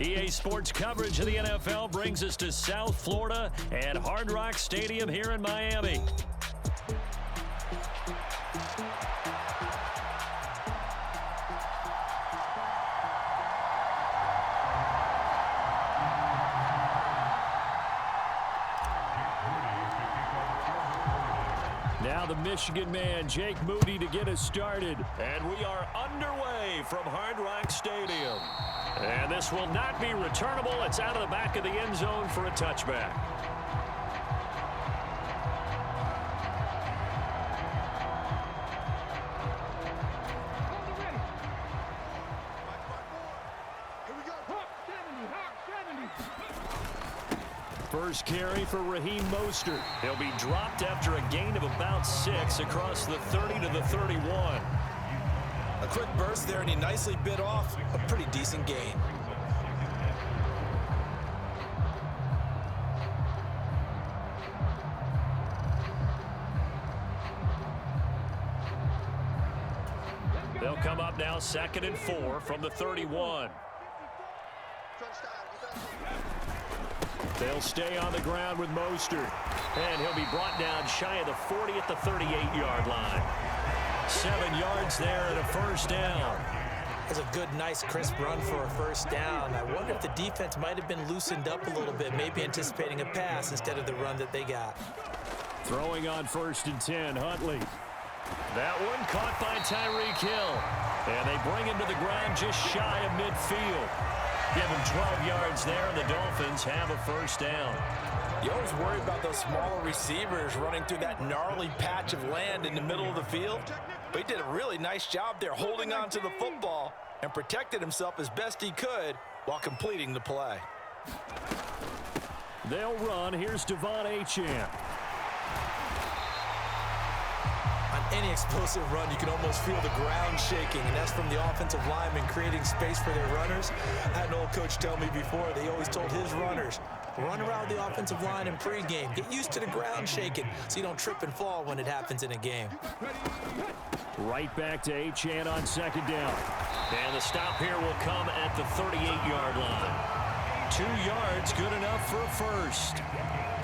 EA Sports coverage of the NFL brings us to South Florida at Hard Rock Stadium here in Miami. Now the Michigan man, Jake Moody, to get us started. And we are underway from Hard Rock Stadium. And this will not be returnable. It's out of the back of the end zone for a touchback. First carry for Raheem Mostert. He'll be dropped after a gain of about 6 across the 30 to the 31. A quick burst there, and he nicely bit off a pretty decent gain. They'll come up now 2nd and 4 from the 31. They'll stay on the ground with Mostert. And he'll be brought down shy of the 40 at the 38-yard line. 7 yards there and a first down. That's a good, nice, crisp run for a first down. I wonder if the defense might have been loosened up a little bit, maybe anticipating a pass instead of the run that they got. Throwing on 1st and 10, Huntley. That one caught by Tyreek Hill. And they bring him to the ground just shy of midfield. Give him 12 yards there, and the Dolphins have a first down. You always worry about those smaller receivers running through that gnarly patch of land in the middle of the field. But he did a really nice job there holding on to the football and protected himself as best he could while completing the play. They'll run. Here's Devon Achane. On any explosive run, you can almost feel the ground shaking, and that's from the offensive linemen creating space for their runners. I had an old coach tell me before, they always told his runners, run around the offensive line in pregame. Get used to the ground shaking so you don't trip and fall when it happens in a game. Right back to Achane on 2nd down. And the stop here will come at the 38-yard line. 2 yards, good enough for a first.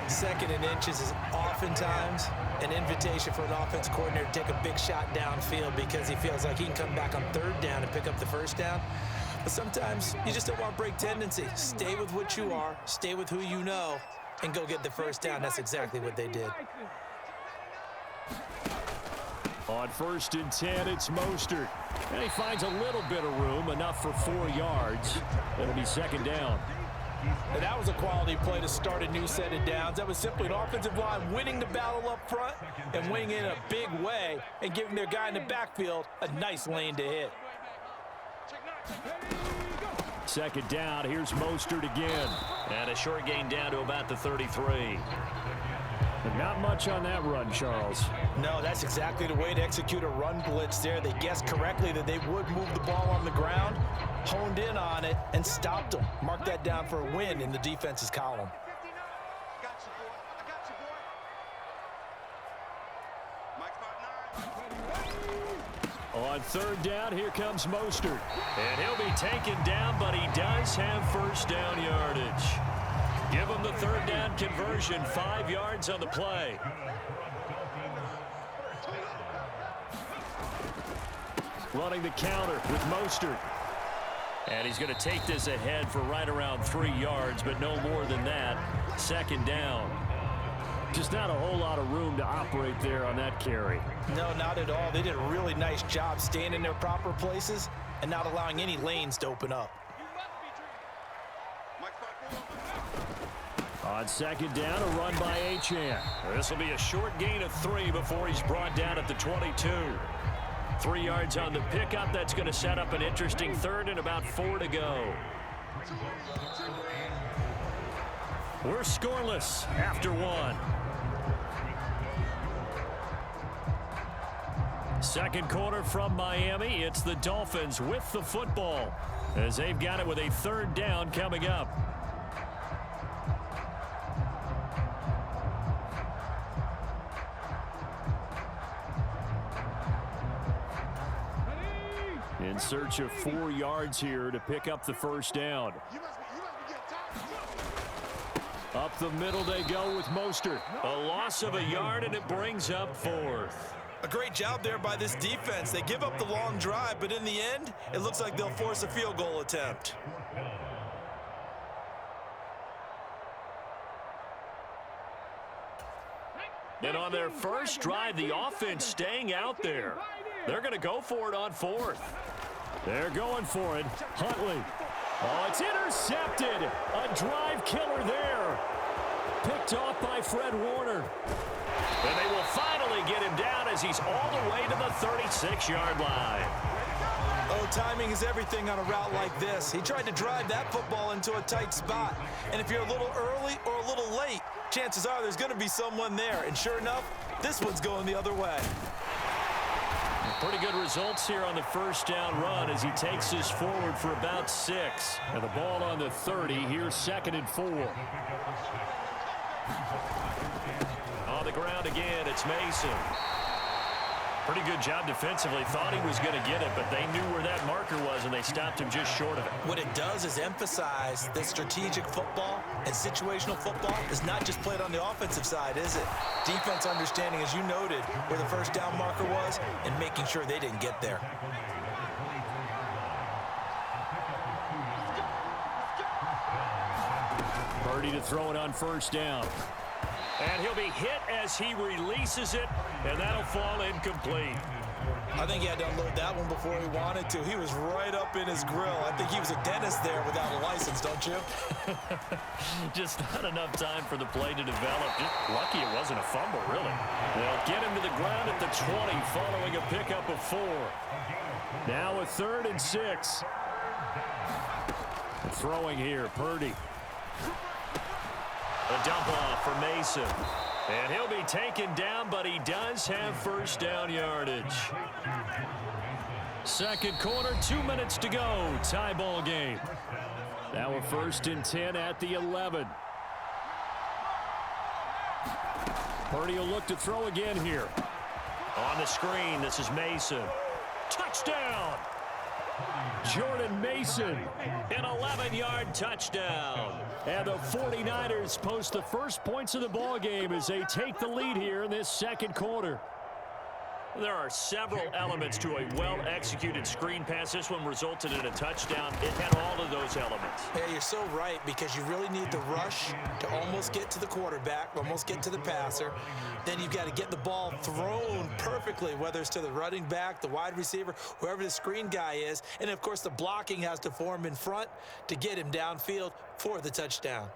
2nd and inches is oftentimes an invitation for an offense coordinator to take a big shot downfield because he feels like he can come back on 3rd down and pick up the first down. But sometimes you just don't want break tendency. Stay with what you are, stay with who you know, and go get the first down. That's exactly what they did. On 1st and 10, it's Mostert. And he finds a little bit of room, enough for 4 yards. It'll be 2nd down. And that was a quality play to start a new set of downs. That was simply an offensive line winning the battle up front and winning in a big way and giving their guy in the backfield a nice lane to hit. 2nd down, here's Mostert again. And a short gain down to about the 33. But not much on that run, Charles. No, that's exactly the way to execute a run blitz there. They guessed correctly that they would move the ball on the ground, honed in on it, and stopped them. Mark that down for a win in the defense's column. On 3rd down, here comes Mostert. And he'll be taken down, but he does have first down yardage. Give him the 3rd down conversion, 5 yards on the play. Running the counter with Mostert. And he's going to take this ahead for right around 3 yards, but no more than that. 2nd down. Just not a whole lot of room to operate there on that carry. No, not at all. They did a really nice job staying in their proper places and not allowing any lanes to open up. On 2nd down, a run by Achane. This will be a short gain of 3 before he's brought down at the 22. 3 yards on the pickup. That's going to set up an interesting 3rd and about 4 to go. We're scoreless after 1. 2nd quarter from Miami. It's the Dolphins with the football as they've got it with a 3rd down coming up. In search of 4 yards here to pick up the first down. Up the middle they go with Mostert. A loss of a yard, and it brings up 4th. A great job there by this defense. They give up the long drive, but in the end, it looks like they'll force a field goal attempt. And on their first drive, the offense staying out there. They're going to go for it on 4th. They're going for it. Huntley. Oh, it's intercepted. A drive killer there. Picked off by Fred Warner. And they will finally get him down as he's all the way to the 36-yard line. Oh, timing is everything on a route like this. He tried to drive that football into a tight spot. And if you're a little early or a little late, chances are there's going to be someone there. And sure enough, this one's going the other way. Pretty good results here on the first down run as he takes this forward for about 6. And the ball on the 30. Here's 2nd and 4. On the ground again, it's Mason. Pretty good job defensively. Thought he was going to get it, but they knew where that marker was, and they stopped him just short of it. What it does is emphasize that strategic football and situational football is not just played on the offensive side, is it? Defense understanding, as you noted, where the first down marker was and making sure they didn't get there. Purdy to throw it on first down. And he'll be hit as he releases it, and that'll fall incomplete. I think he had to unload that one before he wanted to. He was right up in his grill. I think he was a dentist there without a license, don't you? Just not enough time for the play to develop. Just lucky it wasn't a fumble, really. They'll get him to the ground at the 20 following a pickup of 4. Now a 3rd and 6. Throwing here, Purdy. A dump off for Mason. And he'll be taken down, but he does have first down yardage. Second quarter, 2 minutes to go. Tie ball game. Now a 1st and 10 at the 11. Purdy will look to throw again here. On the screen, this is Mason. Touchdown! Jordan Mason, an 11-yard touchdown. And the 49ers post the first points of the ball game as they take the lead here in this second quarter. There are several elements to a well-executed screen pass. This one resulted in a touchdown. It had all of those elements. Yeah, you're so right, because you really need the rush to almost get to the quarterback, almost get to the passer. Then you've got to get the ball thrown perfectly, whether it's to the running back, the wide receiver, whoever the screen guy is. And, of course, the blocking has to form in front to get him downfield for the touchdown.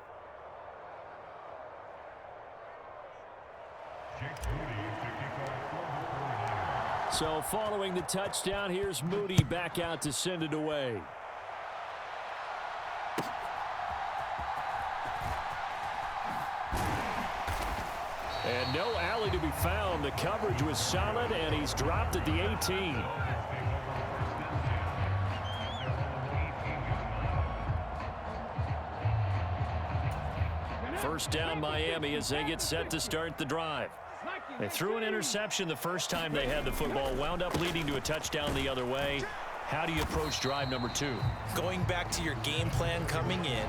So following the touchdown, here's Moody back out to send it away. And no alley to be found. The coverage was solid, and he's dropped at the 18. First down Miami as they get set to start the drive. They threw an interception the first time they had the football, wound up leading to a touchdown the other way. How do you approach drive number 2? Going back to your game plan coming in,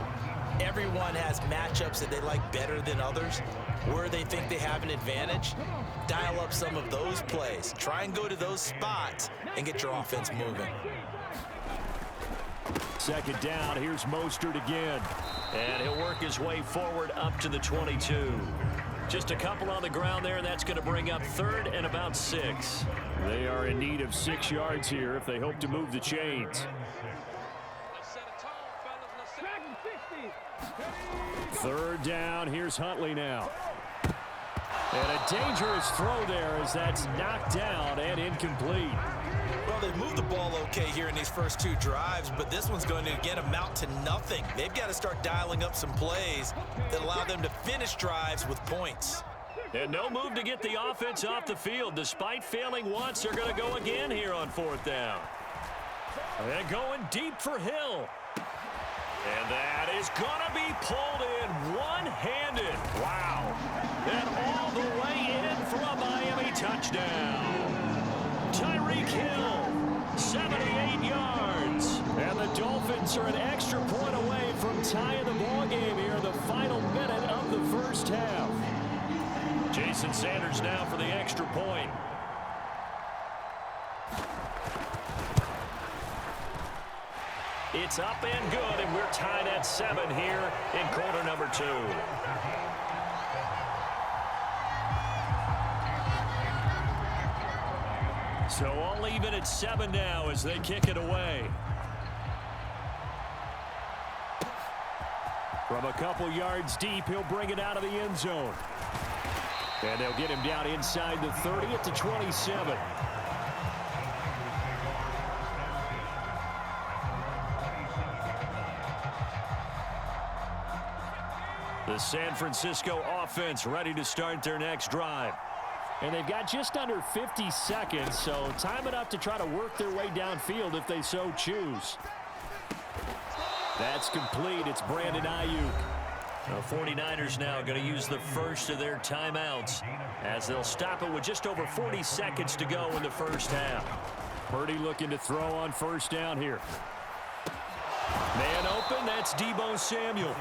everyone has matchups that they like better than others, where they think they have an advantage. Dial up some of those plays. Try and go to those spots and get your offense moving. Second down, here's Mostert again. And he'll work his way forward up to the 22. Just a couple on the ground there, and that's going to bring up 3rd and about 6. They are in need of 6 yards here if they hope to move the chains. 3rd down, here's Huntley now. And a dangerous throw there as that's knocked down and incomplete. Well, they've moved the ball okay here in these first 2 drives, but this one's going to, again, amount to nothing. They've got to start dialing up some plays that allow them to finish drives with points. And no move to get the offense off the field. Despite failing once, they're going to go again here on 4th down. And going deep for Hill. And that is going to be pulled in one-handed. Wow. And all the way in for a Miami touchdown. Tyreek Hill, 78 yards. And the Dolphins are an extra point away from tying the ball game here in the final minute of of the first half. Jason Sanders now for the extra point. It's up and good, and we're tied at 7 here in quarter number 2. So all even at 7 now as they kick it away. From a couple yards deep, he'll bring it out of the end zone. And they'll get him down inside the 30 at the 27. The San Francisco offense ready to start their next drive. And they've got just under 50 seconds, so time enough to try to work their way downfield if they so choose. That's complete. It's Brandon Ayuk. The 49ers now going to use the first of their timeouts as they'll stop it with just over 40 seconds to go in the first half. Purdy looking to throw on first down here. Man open, that's Deebo Samuel.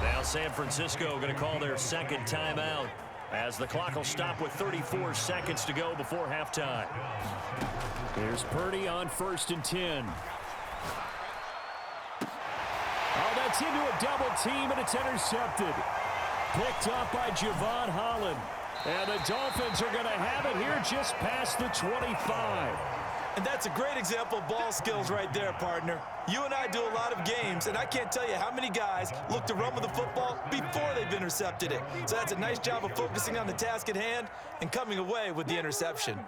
Now San Francisco going to call their second timeout as the clock will stop with 34 seconds to go before halftime. Here's Purdy on 1st and 10. Oh, that's into a double team, and it's intercepted. Picked up by Javon Holland. And the Dolphins are going to have it here just past the 25. And that's a great example of ball skills right there, partner. You and I do a lot of games, and I can't tell you how many guys look to run with the football before they've intercepted it. So that's a nice job of focusing on the task at hand and coming away with the interception.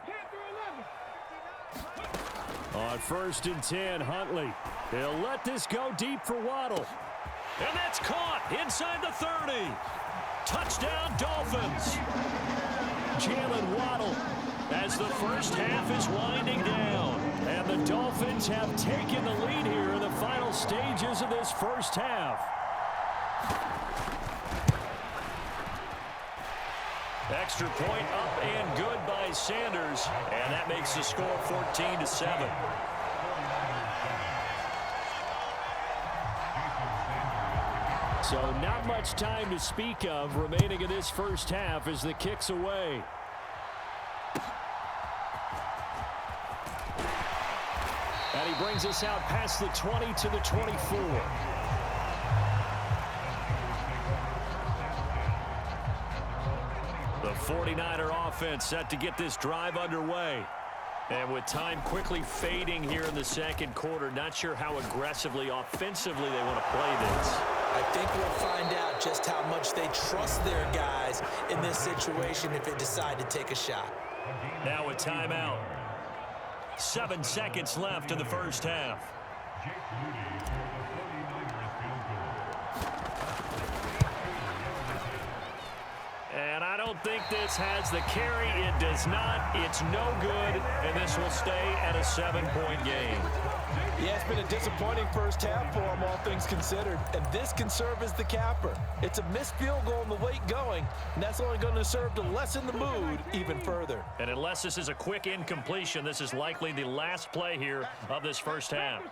On 1st and 10, Huntley. He'll let this go deep for Waddle. And that's caught inside the 30. Touchdown, Dolphins. Jalen Waddle as the first half is winding down. And the Dolphins have taken the lead here in the final stages of this first half. Extra point up and good by Sanders. And that makes the score 14-7. So not much time to speak of remaining in this first half as the kick's away. And he brings us out past the 20 to the 24. The 49er offense set to get this drive underway. And with time quickly fading here in the second quarter, not sure how aggressively, offensively they want to play this. I think we'll find out just how much they trust their guys in this situation if they decide to take a shot. Now a timeout. 7 seconds left in the first half. And I don't think this has the carry. It does not. It's no good. And this will stay at a 7-point game. Yeah, it's been a disappointing first half for them, all things considered. And this can serve as the capper. It's a missed field goal and the late going. And that's only going to serve to lessen the mood even further. And unless this is a quick incompletion, this is likely the last play here of this first half.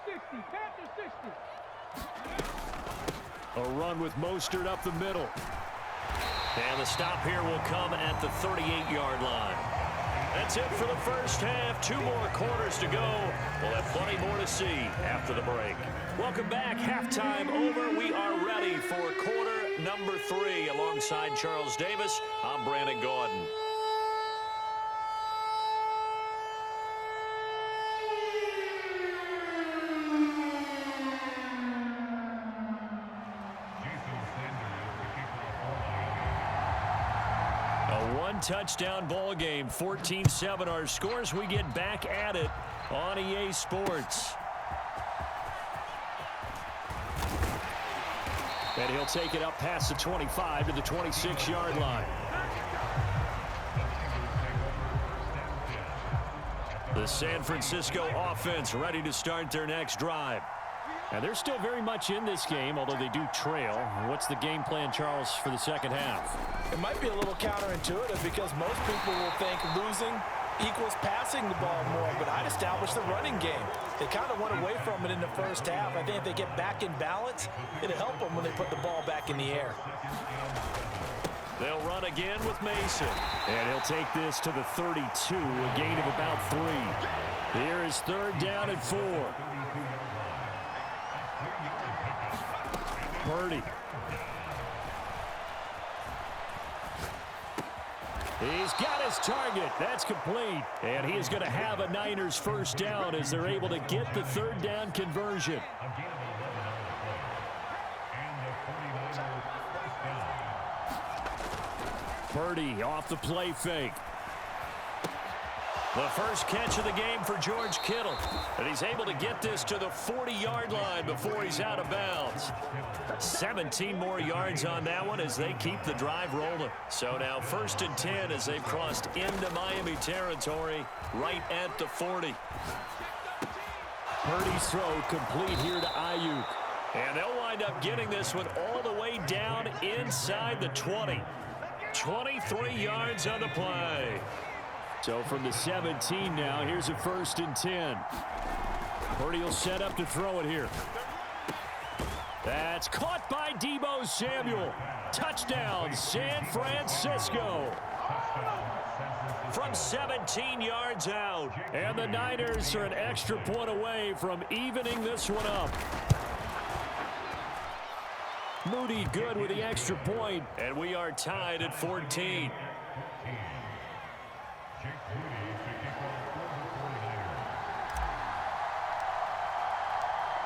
A run with Mostert up the middle. And the stop here will come at the 38-yard line. That's it for the first half. 2 more quarters to go. We'll have plenty more to see after the break. Welcome back. Halftime over. We are ready for quarter number 3. Alongside Charles Davis, I'm Brandon Gaudin. Touchdown ball game, 14-7 our scores. We get back at it on EA Sports. And he'll take it up past the 25 to the 26-yard line. The San Francisco offense ready to start their next drive. And they're still very much in this game, although they do trail. What's the game plan, Charles, for the second half? It might be a little counterintuitive because most people will think losing equals passing the ball more, but I'd establish the running game. They kind of went away from it in the first half. I think if they get back in balance, it'll help them when they put the ball back in the air. They'll run again with Mason. And he'll take this to the 32, a gain of about 3. Here is 3rd down and 4. Purdy. He's got his target. That's complete. And he is going to have a Niners first down as they're able to get the 3rd down conversion. Purdy off the play fake. The first catch of the game for George Kittle. And he's able to get this to the 40-yard line before he's out of bounds. 17 more yards on that one as they keep the drive rolling. So now 1st and 10 as they've crossed into Miami territory right at the 40. Purdy's throw complete here to Ayuk. And they'll wind up getting this one all the way down inside the 20. 23 yards on the play. So from the 17 now, here's a 1st and 10. Purdy will set up to throw it here. That's caught by Deebo Samuel. Touchdown, San Francisco. From 17 yards out. And the Niners are an extra point away from evening this one up. Moody good with the extra point. And we are tied at 14.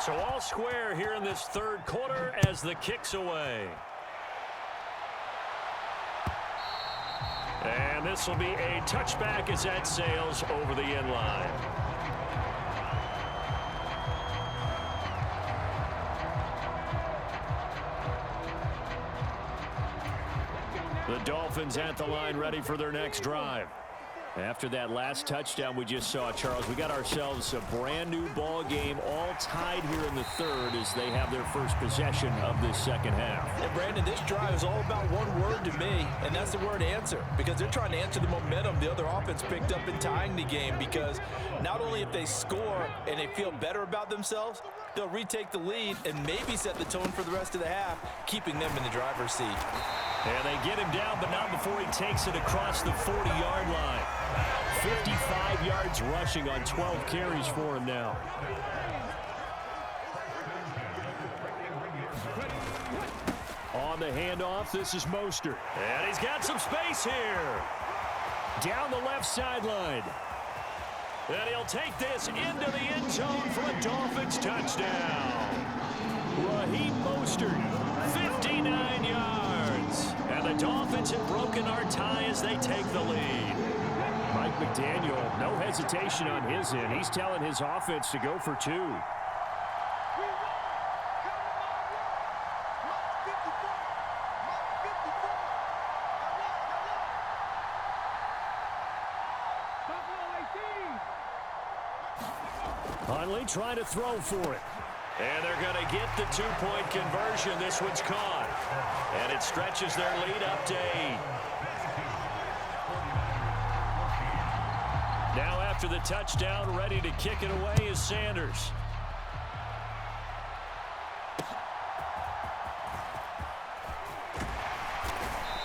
So all square here in this 3rd quarter as the kick's away. And this will be a touchback as that sails over the end line. The Dolphins at the line ready for their next drive. After that last touchdown we just saw, Charles, we got ourselves a brand new ball game, all tied here in the 3rd as they have their first possession of this 2nd half. And Brandon, this drive is all about one word to me, and that's the word answer, because they're trying to answer the momentum the other offense picked up in tying the game, because not only if they score and they feel better about themselves, they'll retake the lead and maybe set the tone for the rest of the half, keeping them in the driver's seat. And they get him down, but not before he takes it across the 40-yard line. 55 yards rushing on 12 carries for him now. On the handoff, this is Mostert. And he's got some space here. Down the left sideline. And he'll take this into the end zone for a Dolphins touchdown. Raheem Mostert, 59 yards. And the Dolphins have broken our tie as they take the lead. Mike McDaniel, no hesitation on his end. He's telling his offense to go for 2. Huntley trying to throw for it. And they're going to get the 2-point conversion. This one's caught. And it stretches their lead up to 8. Now after the touchdown, ready to kick it away is Sanders.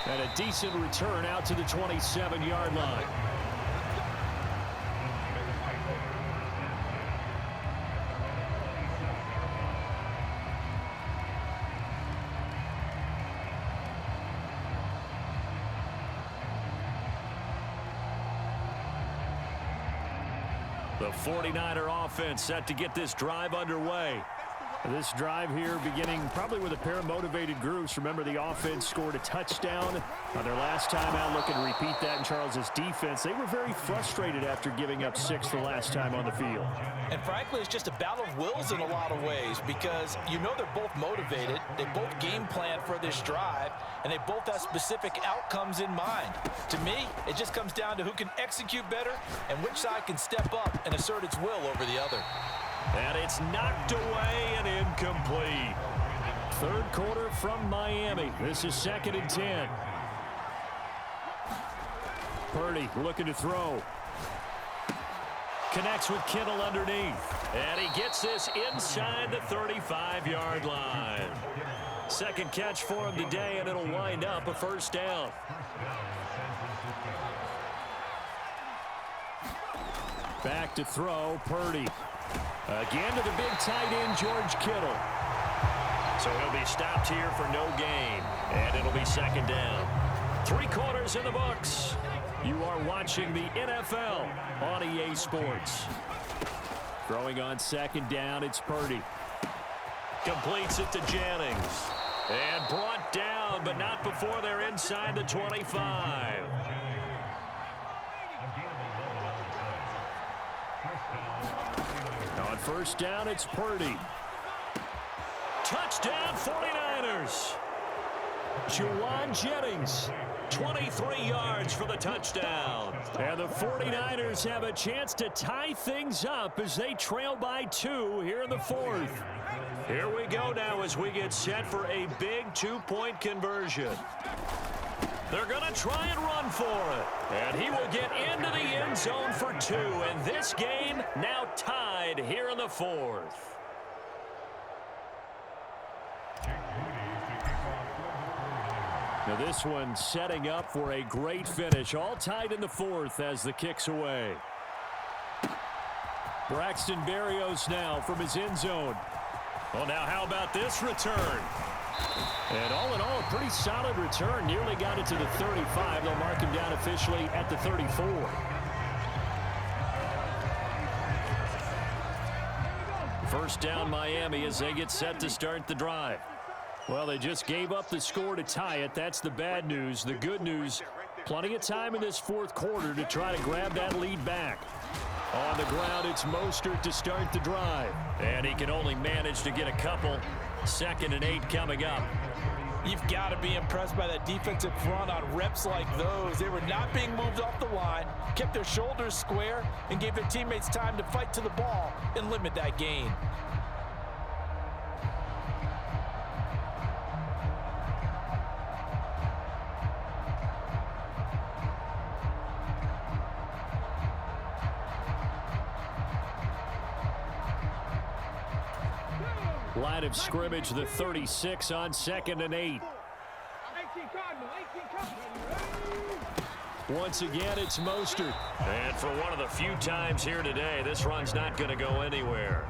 And a decent return out to the 27-yard line. The 49er offense set to get this drive underway. This drive here beginning probably with a pair of motivated groups. Remember, the offense scored a touchdown on their last time out. Looking to repeat that in Charles's defense. They were very frustrated after giving up 6 the last time on the field. And frankly, it's just a battle of wills in a lot of ways, because you know they're both motivated. They both game plan for this drive, and they both have specific outcomes in mind. To me, it just comes down to who can execute better and which side can step up and assert its will over the other. And it's knocked away and incomplete. 3rd quarter from Miami. This is 2nd and 10. Purdy looking to throw. Connects with Kittle underneath. And he gets this inside the 35-yard line. Second catch for him today, and it'll wind up a first down. Back to throw, Purdy. Again to the big tight end, George Kittle. So he'll be stopped here for no gain, and it'll be second down. 3 quarters in the books. You are watching the NFL on EA Sports. Throwing on second down, it's Purdy. Completes it to Jennings. And brought down, but not before they're inside the 25. On first down, it's Purdy. Touchdown, 49ers. Juwan Jennings, 23 yards for the touchdown. And the 49ers have a chance to tie things up as they trail by 2 here in the 4th. Here we go now as we get set for a big 2-point conversion. They're going to try and run for it. And he will get into the end zone for 2. And this game now tied here in the 4th. Now this one setting up for a great finish. All tied in the 4th as the kick's away. Braxton Berrios now from his end zone. Well, now how about this return? And all in all, a pretty solid return. Nearly got it to the 35. They'll mark him down officially at the 34. First down Miami as they get set to start the drive. Well, they just gave up the score to tie it. That's the bad news. The good news, plenty of time in this 4th quarter to try to grab that lead back. On the ground, it's Mostert to start the drive. And he can only manage to get a couple. 2nd and 8 coming up. You've got to be impressed by that defensive front on reps like those. They were not being moved off the line, kept their shoulders square, and gave their teammates time to fight to the ball and limit that gain. Line of scrimmage, the 36 on 2nd and 8. Once again, it's Mostert. And for one of the few times here today, this run's not going to go anywhere.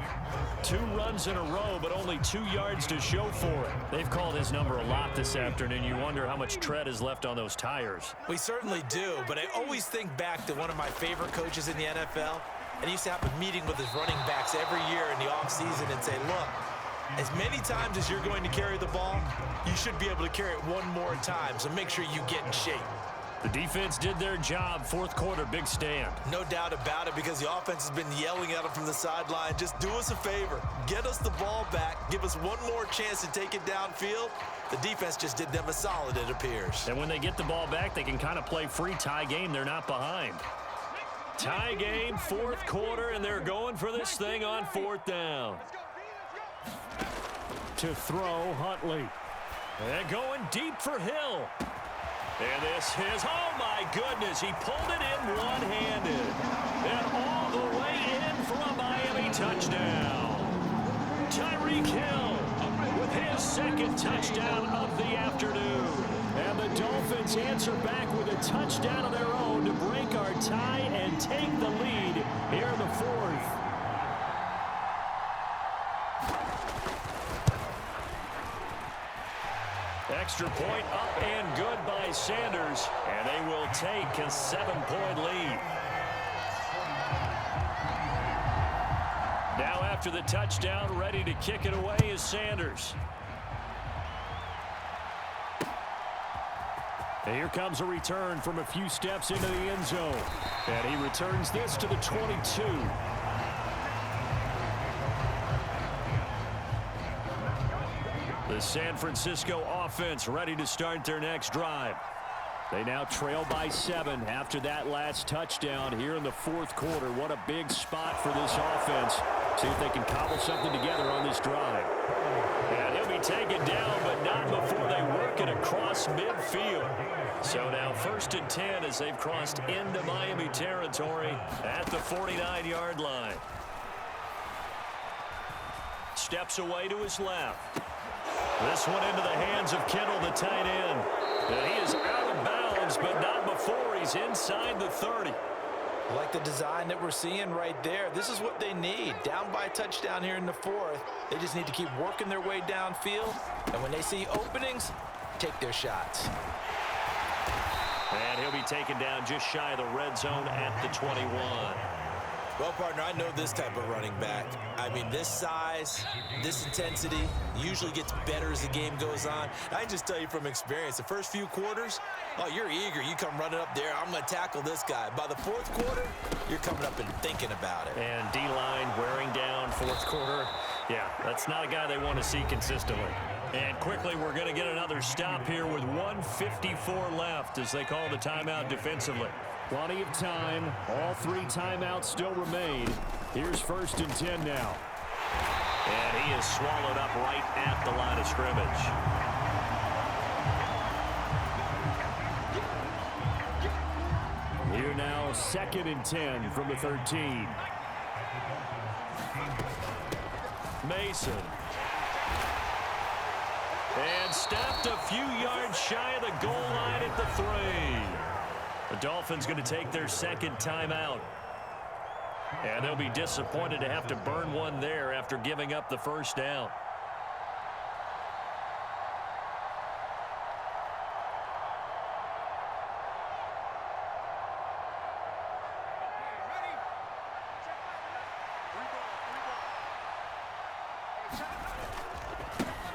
2 runs in a row, but only 2 yards to show for it. They've called his number a lot this afternoon. You wonder how much tread is left on those tires. We certainly do, but I always think back to one of my favorite coaches in the NFL. And he used to have a meeting with his running backs every year in the offseason and say, look, as many times as you're going to carry the ball, you should be able to carry it one more time, so make sure you get in shape. The defense did their job. 4th quarter, big stand. No doubt about it, because the offense has been yelling at him from the sideline. Just do us a favor. Get us the ball back. Give us one more chance to take it downfield. The defense just did them a solid, it appears. And when they get the ball back, they can kind of play free tie game. They're not behind. Tie game, 4th quarter, and they're going for this thing on 4th down. To throw, Huntley. And going deep for Hill. And this is, oh my goodness, he pulled it in one-handed. And all the way in for a Miami touchdown. Tyreek Hill with his 2nd touchdown of the afternoon. And the Dolphins answer back with a touchdown of their own to break our tie and take the lead here in the 4th. Extra point up and good by Sanders, and they will take a 7-point lead. Now after the touchdown, ready to kick it away is Sanders. And here comes a return from a few steps into the end zone. And he returns this to the 22. The San Francisco offense ready to start their next drive. They now trail by 7 after that last touchdown here in the 4th quarter. What a big spot for this offense. See if they can cobble something together on this drive. And he'll be taken down, but not before they work it across midfield. So now 1st and 10 as they've crossed into Miami territory at the 49-yard line. Steps away to his left. This one into the hands of Kittle, the tight end. And he is out of bounds, but not before he's inside the 30. I like the design that we're seeing right there. This is what they need. Down by a touchdown here in the 4th. They just need to keep working their way downfield. And when they see openings, take their shots. And he'll be taken down just shy of the red zone at the 21. Well, partner, I know this type of running back. I mean, this size, this intensity usually gets better as the game goes on. I can just tell you from experience, the first few quarters, oh, you're eager. You come running up there, I'm going to tackle this guy. By the 4th quarter, you're coming up and thinking about it. And D-line wearing down 4th quarter. Yeah, that's not a guy they want to see consistently. And quickly, we're going to get another stop here with 1:54 left as they call the timeout defensively. Plenty of time. All 3 timeouts still remain. Here's 1st and 10 now. And he is swallowed up right at the line of scrimmage. Here now, 2nd and 10 from the 13. Mason. And stopped a few yards shy of the goal line at the 3. The Dolphins going to take their 2nd timeout. And they'll be disappointed to have to burn one there after giving up the 1st down.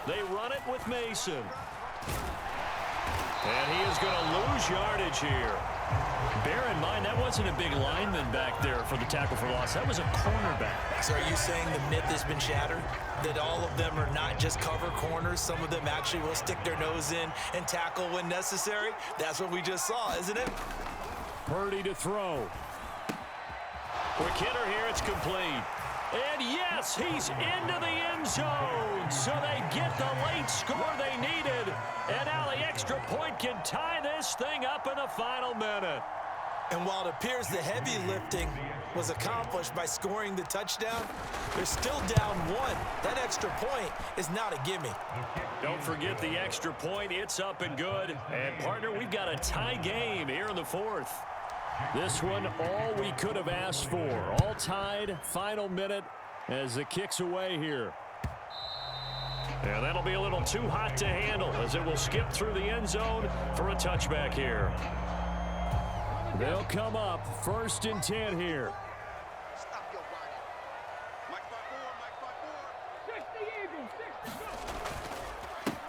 They run it with Mason. And he is going to lose yardage here. Bear in mind, that wasn't a big lineman back there for the tackle for loss. That was a cornerback. So are you saying the myth has been shattered? That all of them are not just cover corners? Some of them actually will stick their nose in and tackle when necessary? That's what we just saw, isn't it? Purdy to throw. Quick hitter here, it's complete. And yes, he's into the end zone. So they get the late score they needed. And now the extra point can tie this thing up in the final minute. And while it appears the heavy lifting was accomplished by scoring the touchdown, they're still down 1. That extra point is not a gimme. Don't forget the extra point. It's up and good. And, partner, we've got a tie game here in the 4th. This one, all we could have asked for. All tied, final minute as the kick's away here. And that'll be a little too hot to handle as it will skip through the end zone for a touchback here. They'll come up 1st and 10 here.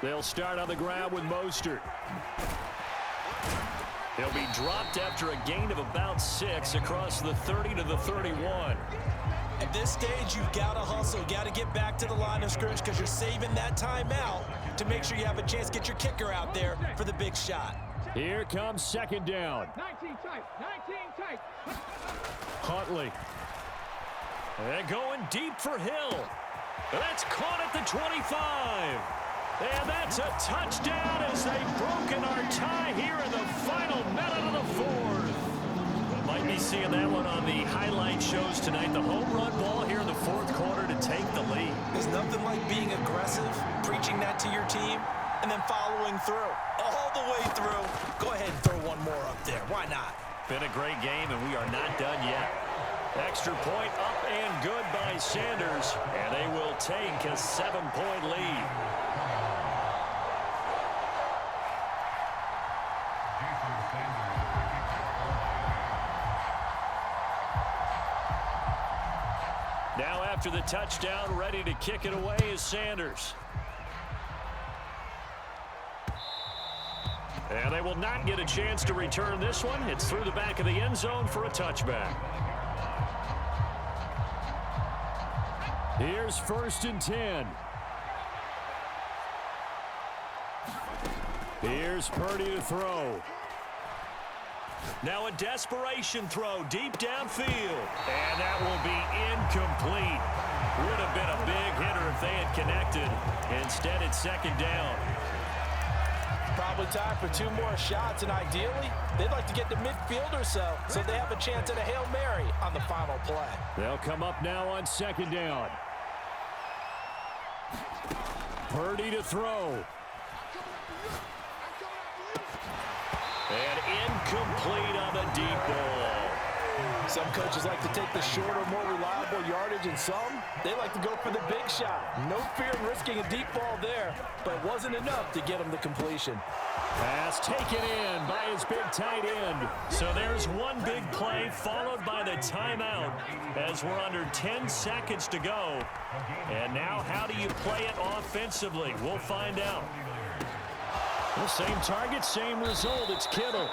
They'll start on the ground with Mostert. He'll be dropped after a gain of about 6 across the 30 to the 31. At this stage, you've got to hustle. Got to get back to the line of scrimmage because you're saving that timeout to make sure you have a chance to get your kicker out there for the big shot. Here comes 2nd down. 19 tight. Huntley. And going deep for Hill. That's caught at the 25. And that's a touchdown as they've broken our tie here in the final minute of the 4th. Might be seeing that one on the highlight shows tonight. The home run ball here in the 4th quarter to take the lead. There's nothing like being aggressive, preaching that to your team, and then following through. All the way through. Go ahead and throw one more up there. Why not? Been a great game, and we are not done yet. Extra point up and good by Sanders, and they will take a 7-point lead. Now after the touchdown, ready to kick it away is Sanders. And they will not get a chance to return this one. It's through the back of the end zone for a touchback. Here's 1st and 10. Here's Purdy to throw. Now a desperation throw deep downfield. And that will be incomplete. Would have been a big hitter if they had connected. Instead, it's second down. Probably time for 2 more shots, and ideally, they'd like to get to midfield or so they have a chance at a Hail Mary on the final play. They'll come up now on second down. Purdy to throw. And incomplete on the deep ball. Some coaches like to take the shorter, more reliable yardage, and some, they like to go for the big shot. No fear in risking a deep ball there, but it wasn't enough to get him the completion. Pass taken in by his big tight end. So there's one big play followed by the timeout as we're under 10 seconds to go. And now how do you play it offensively? We'll find out. The same target, same result. It's Kittle.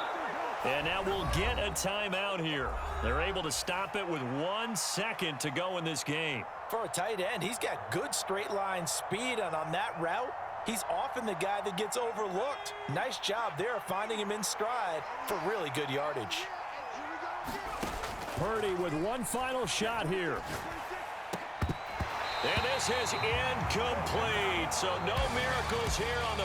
And now we'll get a timeout here. They're able to stop it with 1 second to go in this game. For a tight end, he's got good straight line speed, and on that route, he's often the guy that gets overlooked. Nice job there finding him in stride for really good yardage. Purdy with one final shot here. And this is incomplete. So no miracles here on the